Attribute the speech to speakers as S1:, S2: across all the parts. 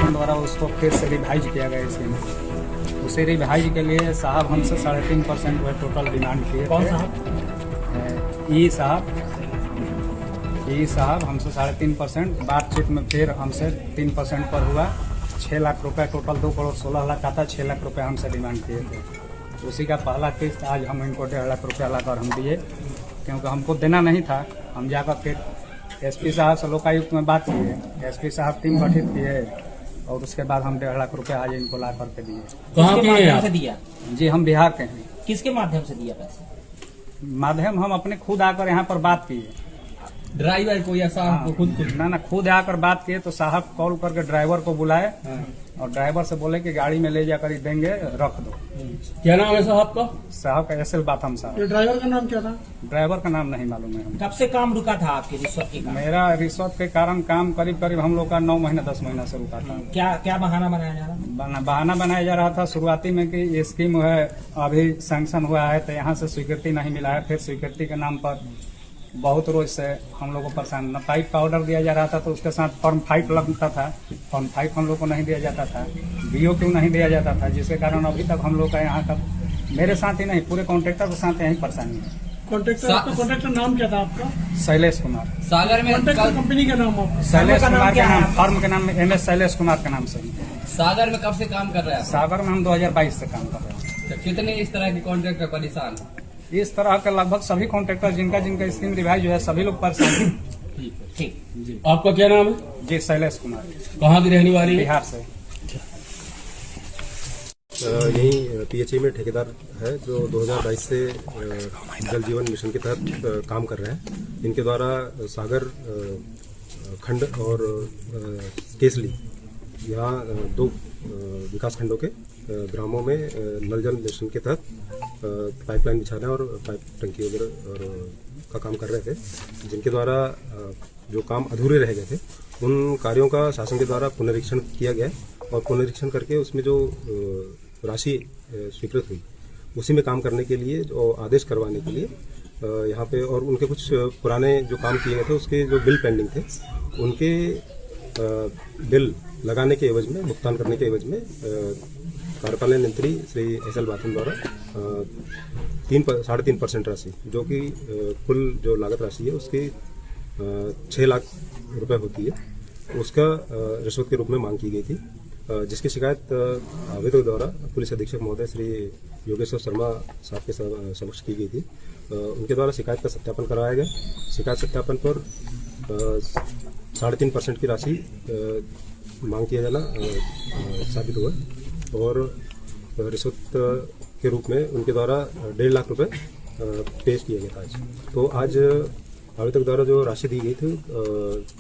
S1: द्वारा उसको फिर से रिवाइज किया गया इसमें। उसे रिवाइज के लिए साहब हमसे 3.5% वह टोटल डिमांड किए। कौन साहब? ई साहब हमसे 3.5%, बातचीत में फिर हमसे 3% पर हुआ। 6 लाख रुपए टोटल 2 करोड़ 16 लाख आता, 6 लाख रुपए हमसे डिमांड किए थे। उसी का पहला किस्त आज हम इनको 1.5 लाख रुपया लाकर हम दिए, क्योंकि हमको देना नहीं था। हम जाकर फिर एसपी साहब से लोकायुक्त में बात किए। एसपी साहब टीम गठित किए और उसके बाद हम 1.5 लाख रुपए आज इनको ला करके दिए।
S2: कहाँ के माध्यम से दिया?
S1: जी, हम बिहार के हैं।
S2: किसके माध्यम से दिया पैसे?
S1: माध्यम हम अपने खुद आकर यहाँ पर बात किए।
S2: ड्राइवर को या साहब को? खुद
S1: ना खुद आकर बात किए तो साहब कॉल करके ड्राइवर को बुलाए और ड्राइवर से बोले कि गाड़ी में ले जाकर देंगे, रख दो।
S2: क्या नाम है साहब का?
S1: साहब का एसएल बाथम साहब।
S3: ड्राइवर का नाम क्या था?
S1: ड्राइवर का नाम नहीं मालूम है।
S2: कब से काम रुका था आपके रिश्वत के कारण?
S1: मेरा रिश्वत के कारण काम करीब हम लोग का 9 महीना 10 महीना से रुका था।
S2: क्या बहाना बनाया जा रहा?
S1: बहाना बनाया जा रहा था शुरुआती में कि ये स्कीम है अभी सैंक्शन हुआ है तो यहाँ से स्वीकृति नहीं मिला है। फिर स्वीकृति के नाम पर बहुत रोज से हम लोग को परेशान। न पाइप का ऑर्डर दिया जा रहा था तो उसके साथ फॉर्म 5 लगता था, फॉर्म 5 हम लोग को नहीं दिया जाता था, BOQ नहीं दिया जाता था, जिसके कारण अभी तक हम लोग का यहाँ का, मेरे साथ ही नहीं पूरे कॉन्ट्रेक्टर के साथ यही परेशानी है।
S3: कॉन्ट्रेक्टर नाम क्या था आपका?
S1: शैलेश कुमार।
S2: सागर में
S3: कंपनी का नाम आपका?
S1: शैलेश कुमार के नाम, फर्म के नाम में MS शैलेश कुमार के नाम से।
S2: सागर में कब से काम कर रहे हैं? सागर
S1: में हम 2022 से काम कर रहे हैं।
S2: तो कितने इस तरह के कॉन्ट्रैक्टर परेशान?
S1: इस तरह के लगभग सभी कॉन्ट्रैक्टर जिनका स्कीम रिवाइज जो है सभी लोग परेशान हैं।
S2: ठीक
S1: जी।
S2: आपका क्या नाम है?
S1: जी, शैलेश कुमार।
S2: कहाँ की रहने वाली?
S1: बिहार से।
S4: यही पीएचई में ठेकेदार है जो 2022 से जल जीवन मिशन के तहत काम कर रहे हैं। इनके द्वारा सागर खंड और केसली यहाँ 2 विकास खंडों के ग्रामों में नल जल मिशन के तहत पाइपलाइन बिछाना और पाइप टंकी वगैरह का काम कर रहे थे, जिनके द्वारा जो काम अधूरे रह गए थे उन कार्यों का शासन के द्वारा पुनरीक्षण किया गया और पुनरीक्षण करके उसमें जो राशि स्वीकृत हुई उसी में काम करने के लिए जो आदेश करवाने के लिए यहाँ पे, और उनके कुछ पुराने जो काम किए गए थे उसके जो बिल पेंडिंग थे उनके बिल लगाने के एवज में, भुगतान करने के एवज में कार्यपालन यंत्री श्री एसएल बाथम द्वारा 3.5% राशि, जो कि कुल जो लागत राशि है उसकी 6 लाख रुपए होती है, उसका रिश्वत के रूप में मांग की गई थी। जिसकी शिकायत आवेदक द्वारा पुलिस अधीक्षक महोदय श्री योगेश्वर शर्मा साहब के समक्ष की गई थी। उनके द्वारा शिकायत का सत्यापन करवाया गया। शिकायत सत्यापन पर 3.5% की राशि मांग किया जाना साबित हुआ और रिश्वत के रूप में उनके द्वारा 1.5 लाख रुपए पेश किया गया था आज। तो आज आवेदक द्वारा जो राशि दी गई थी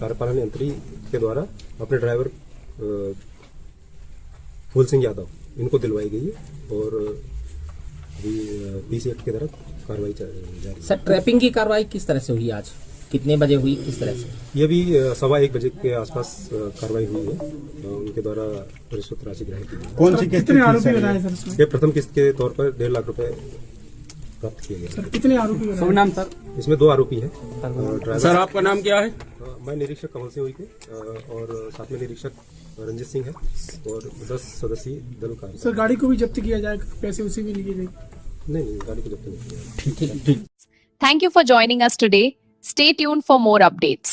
S4: कार्यपालन यंत्री के द्वारा अपने ड्राइवर फूल सिंह यादव इनको दिलवाई गई है और अभी पीसी एक्ट के तहत कार्रवाई जारी है।
S5: सर, ट्रैपिंग की कार्रवाई किस तरह से हुई आज? कितने बजे हुई, किस तरह से?
S4: ये भी 1:15 बजे के आसपास कार्रवाई हुई है। उनके द्वारा रिश्वत राशि ग्रहण की गई।
S6: कौन सी किस्त
S3: कितने आरोपी बनाए सर इसमें?
S4: ये प्रथम किस्त के तौर पर 1.5 लाख रुपए प्राप्त किए गए।
S3: सर कितने आरोपी बनाए?
S1: शुभ नाम सर?
S4: इसमें 2 आरोपी हैं। ड्राइवर
S2: सर आपका नाम क्या है?
S4: मैं निरीक्षक कमल सिंह हुई और साथ में निरीक्षक रंजित सिंह है और 10 सदस्यीय दल का।
S3: सर गाड़ी को भी जब्त किया जाएगा, पैसे उसी में लिए गए?
S4: नहीं, गाड़ी को जब्त नहीं किया।
S7: Thank you for joining us today. Stay tuned for more updates.